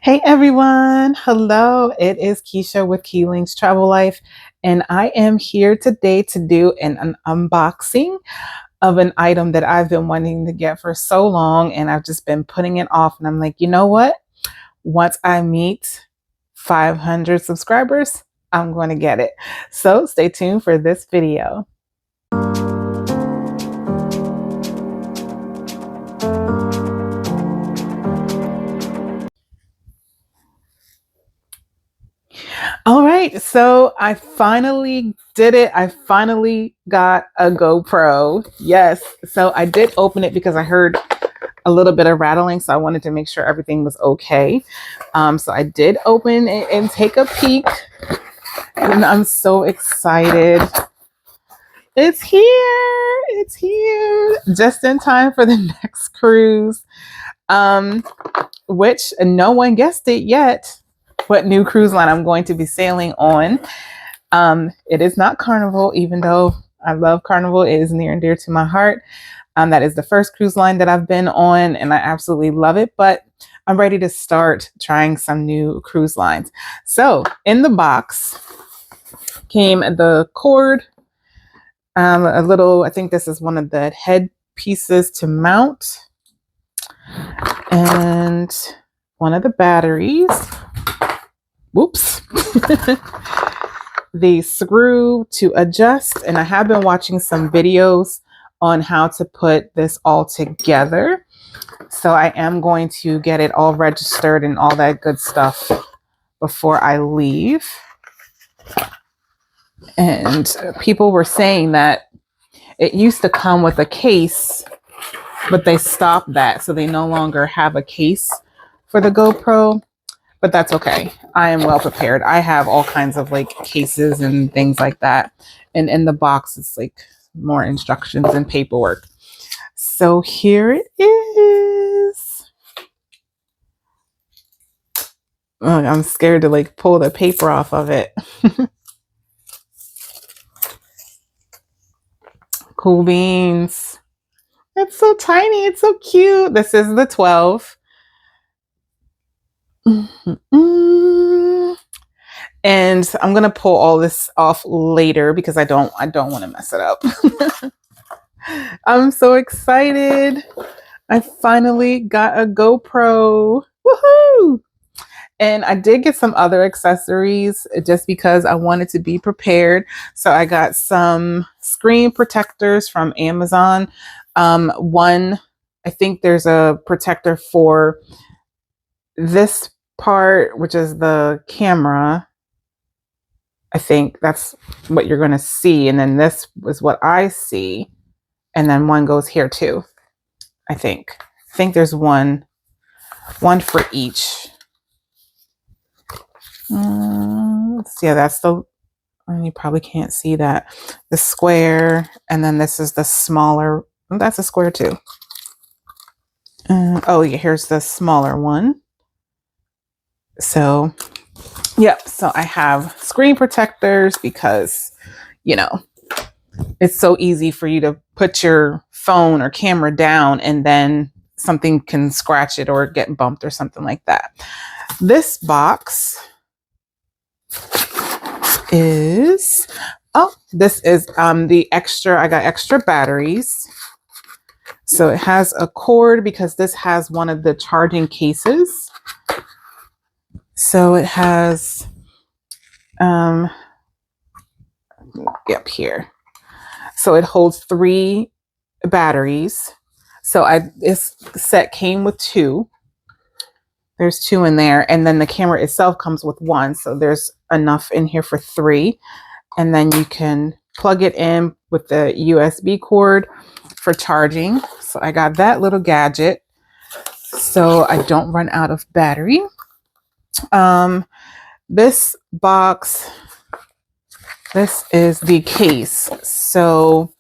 Hey everyone, hello. It is Keisha with Keylinks Travel Life, and I am here today to do an unboxing of an item that I've been wanting to get for so long, and I've just been putting it off. And I'm like, you know what? Once I meet 500 subscribers, I'm going to get it. So stay tuned for this video. All right, so I finally did it. I finally got a GoPro. Yes. So I did open it because I heard a little bit of rattling, so I wanted to make sure everything was okay. So I did open it and take a peek, and I'm so excited. It's here. It's here. Just in time for the next cruise. Which no one guessed it yet. What new cruise line I'm going to be sailing on. It is not Carnival, even though I love Carnival. It is near and dear to my heart. That is the first cruise line that I've been on, and I absolutely love it. But I'm ready to start trying some new cruise lines. So in the box came the cord, a little, I think this is one of the head pieces to mount, and one of the batteries. Whoops. The screw to adjust, and I have been watching some videos on how to put this all together. So I am going to get it all registered and all that good stuff before I leave. And people were saying that it used to come with a case, but they stopped that. So they no longer have a case for the GoPro. But that's okay. I am well prepared. I have all kinds of like cases and things like that. And in the box, it's like more instructions and paperwork. So here it is. Oh, I'm scared to like pull the paper off of it. Cool beans. It's so tiny. It's so cute. This is the 12. And I'm gonna pull all this off later because I don't want to mess it up. I'm so excited. I finally got a GoPro. Woohoo! And I did get some other accessories just because I wanted to be prepared. So I got some screen protectors from Amazon. One, I think there's a protector for this part, which is the camera. I think that's what you're going to see. And then this is what I see. And then one goes here too. I think there's one for each. Let's see. Yeah, that's the, you probably can't see that. The square. And then this is the smaller. That's a square too. Oh yeah, here's the smaller one. So, yep. So I have screen protectors because, you know, it's so easy for you to put your phone or camera down and then something can scratch it or get bumped or something like that. This box is, this is the extra, I got extra batteries. So it has a cord because this has one of the charging cases. So it has, yep, here. So it holds 3 batteries. So this set came with 2. There's 2 in there. And then the camera itself comes with 1. So there's enough in here for 3. And then you can plug it in with the USB cord for charging. So I got that little gadget so I don't run out of battery. This box, this is the case. So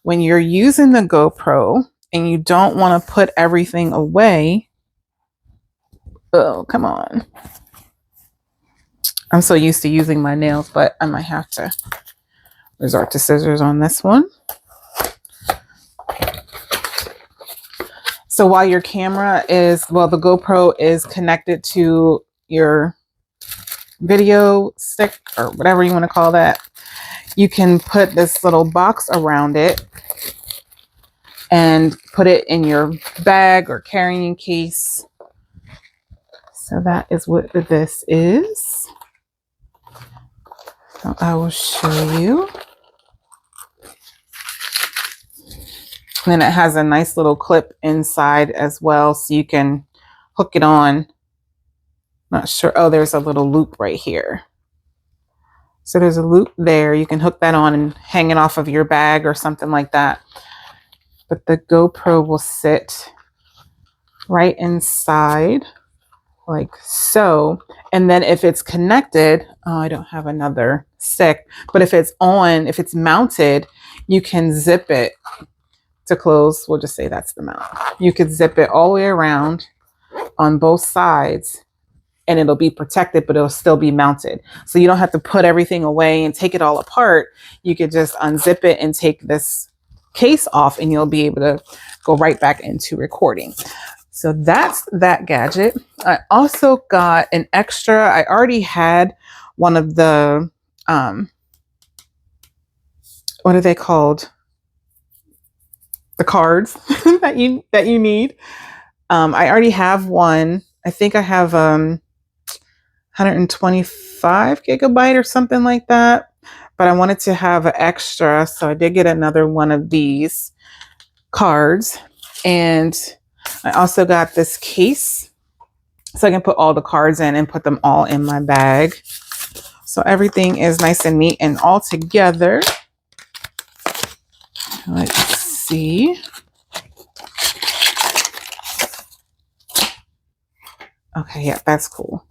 when you're using the GoPro and you don't want to put everything away, oh, come on. I'm so used to using my nails, but I might have to resort to scissors on this one. So while your camera is, well, the GoPro is connected to your video stick or whatever you want to call that, you can put this little box around it and put it in your bag or carrying case. So that is what this is. So I will show you. And then it has a nice little clip inside as well, so you can hook it on. Not sure. Oh, there's a little loop right here. So there's a loop there. You can hook that on and hang it off of your bag or something like that. But the GoPro will sit right inside like so. And then if it's connected, oh, I don't have another stick, but if it's on, if it's mounted, you can zip it to close. We'll just say that's the mount. You could zip it all the way around on both sides and it'll be protected, but it'll still be mounted. So you don't have to put everything away and take it all apart. You could just unzip it and take this case off and you'll be able to go right back into recording. So that's that gadget. I also got an extra. I already had one of the, what are they called? The cards that you need. I already have one. I think I have 125 gigabyte or something like that. But I wanted to have an extra, so I did get another one of these cards. And I also got this case so I can put all the cards in and put them all in my bag. So everything is nice and neat and all together. Let's see. Okay, yeah, that's cool.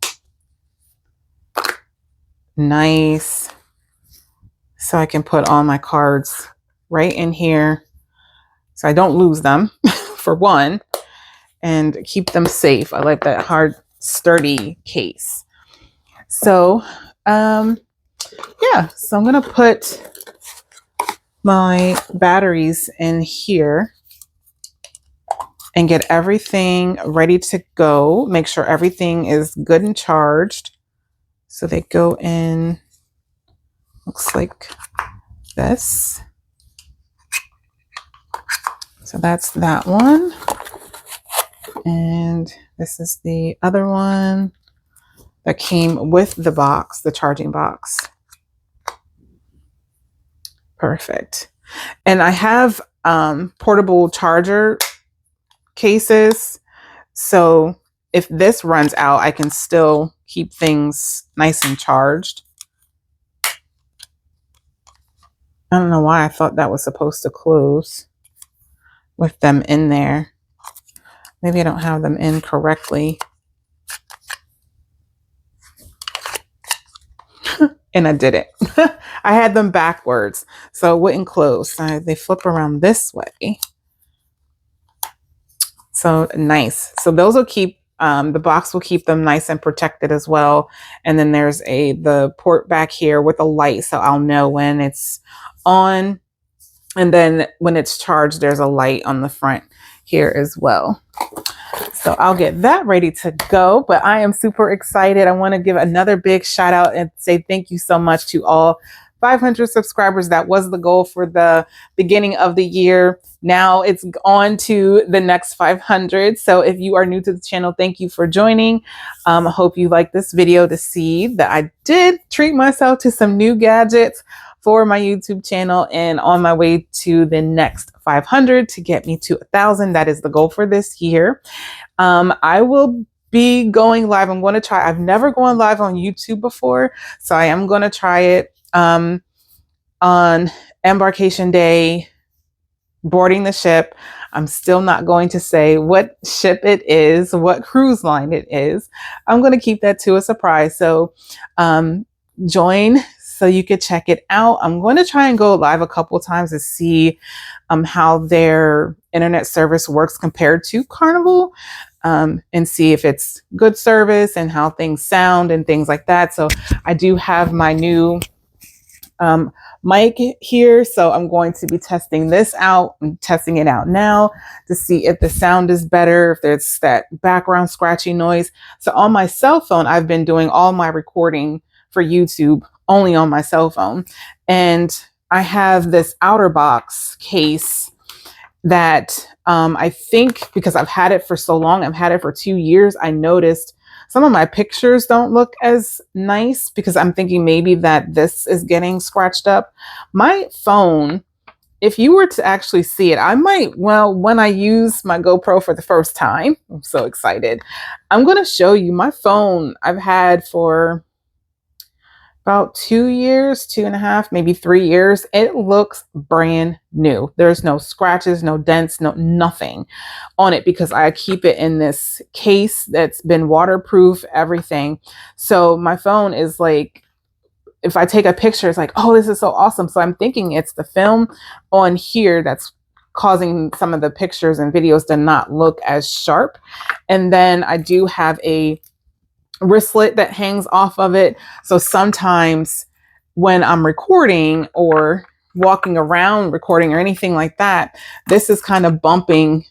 Nice. So I can put all my cards right in here so I don't lose them for one, and keep them safe. I like that hard, sturdy case. So, yeah, so I'm going to put my batteries in here and get everything ready to go. Make sure everything is good and charged. So they go in, looks like this. So that's that one. And this is the other one that came with the box, the charging box. Perfect. And I have portable charger cases. So if this runs out, I can still keep things nice and charged. I don't know why I thought that was supposed to close with them in there. Maybe I don't have them in correctly. And I did it. I had them backwards, so it wouldn't close. They flip around this way. So nice. So those will keep, the box will keep them nice and protected as well. And then there's the port back here with a light, so I'll know when it's on. And then when it's charged, there's a light on the front here as well. So I'll get that ready to go, but I am super excited. I want to give another big shout out and say thank you so much to all 500 subscribers. That was the goal for the beginning of the year. Now it's on to the next 500. So if you are new to the channel, thank you for joining. I hope you like this video to see that I did treat myself to some new gadgets for my YouTube channel and on my way to the next 500 to get me to 1,000. That is the goal for this year. I will be going live. I'm going to try. I've never gone live on YouTube before, so I am going to try it on embarkation day, boarding the ship. I'm still not going to say what ship it is, what cruise line it is. I'm going to keep that to a surprise. So join so you could check it out. I'm going to try and go live a couple times to see how their internet service works compared to Carnival, and see if it's good service and how things sound and things like that. So I do have my new mic here. So I'm going to be testing this out. I'm testing it out now to see if the sound is better, if there's that background scratchy noise. So on my cell phone, I've been doing all my recording for YouTube only on my cell phone. And I have this outer box case that I think because I've had it for so long, I've had it for 2 years, I noticed some of my pictures don't look as nice because I'm thinking maybe that this is getting scratched up. My phone, if you were to actually see it, I might, well, when I use my GoPro for the first time, I'm so excited. I'm going to show you my phone I've had for about 2 years, 2.5, maybe 3 years. It looks brand new. There's no scratches, no dents, no nothing on it because I keep it in this case that's been waterproof, everything. So my phone is like, if I take a picture, it's like, oh, this is so awesome. So I'm thinking it's the film on here that's causing some of the pictures and videos to not look as sharp. And then I do have a wristlet that hangs off of it. So sometimes when I'm recording or walking around recording or anything like that, this is kind of bumping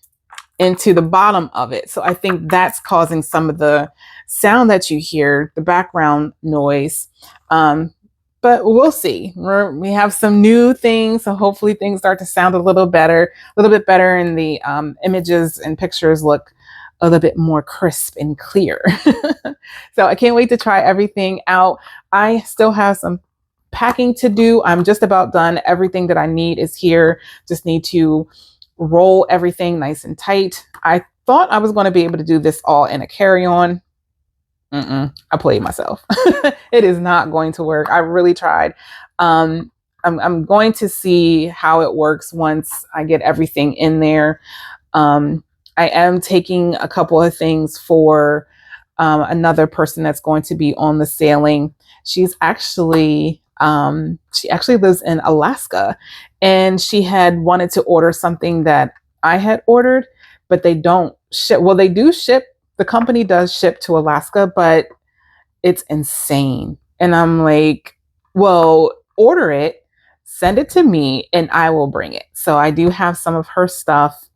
into the bottom of it. So I think that's causing some of the sound that you hear, the background noise. But we'll see. We have some new things, so hopefully things start to sound a little bit better, and the images and pictures look a little bit more crisp and clear. So I can't wait to try everything out. I still have some packing to do. I'm just about done. Everything that I need is here. Just need to roll everything nice and tight. I thought I was going to be able to do this all in a carry-on. I played myself. It is not going to work. I really tried. I'm going to see how it works once I get everything in there. I am taking a couple of things for another person that's going to be on the sailing. She actually lives in Alaska, and she had wanted to order something that I had ordered, but they don't ship. Well, they do ship. The company does ship to Alaska, but it's insane. And I'm like, well, order it, send it to me, and I will bring it. So I do have some of her stuff.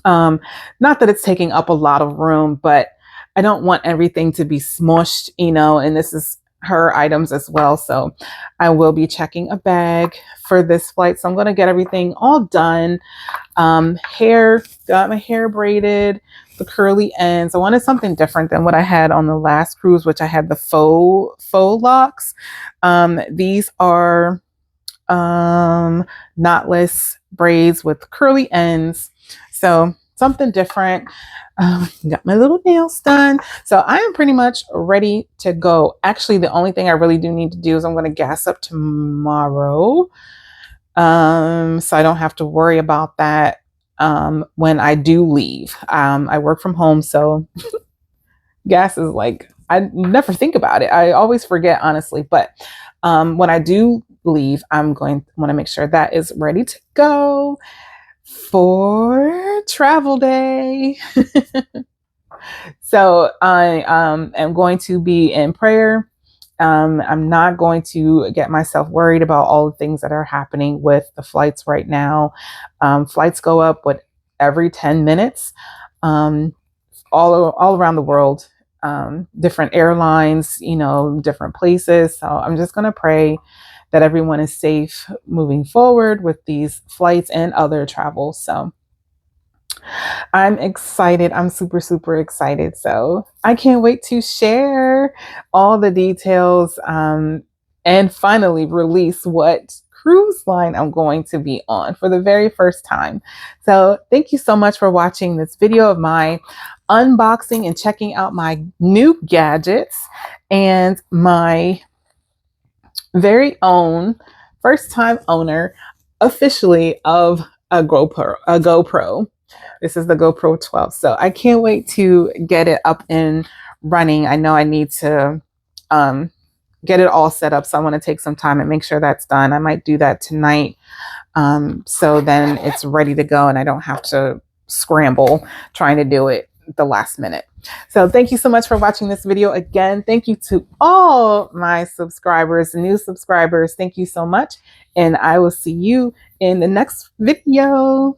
Not that it's taking up a lot of room, but I don't want everything to be smushed, and this is her items as well. So I will be checking a bag for this flight. So I'm going to get everything all done. Hair, got my hair braided, the curly ends. I wanted something different than what I had on the last cruise, which I had the faux locks. These are knotless braids with curly ends. So something different. Got my little nails done. So I am pretty much ready to go. Actually, the only thing I really do need to do is I'm going to gas up tomorrow. So I don't have to worry about that when I do leave. I work from home, so gas is like, I never think about it. I always forget, honestly. But when I do leave, I want to make sure that is ready to go for travel day. So I am going to be in prayer. I'm not going to get myself worried about all the things that are happening with the flights right now. Flights go up every 10 minutes, all around the world, different airlines, different places. So I'm just going to pray that everyone is safe moving forward with these flights and other travel. So I'm excited. I'm super, super excited. So I can't wait to share all the details and finally release what cruise line I'm going to be on for the very first time. So thank you so much for watching this video of my unboxing and checking out my new gadgets and my very own first time owner officially of a GoPro. This is the GoPro 12. So I can't wait to get it up and running. I know I need to get it all set up. So I want to take some time and make sure that's done. I might do that tonight. So then it's ready to go and I don't have to scramble trying to do it the last minute. So thank you so much for watching this video. Again, thank you to all my subscribers, new subscribers. Thank you so much. And I will see you in the next video.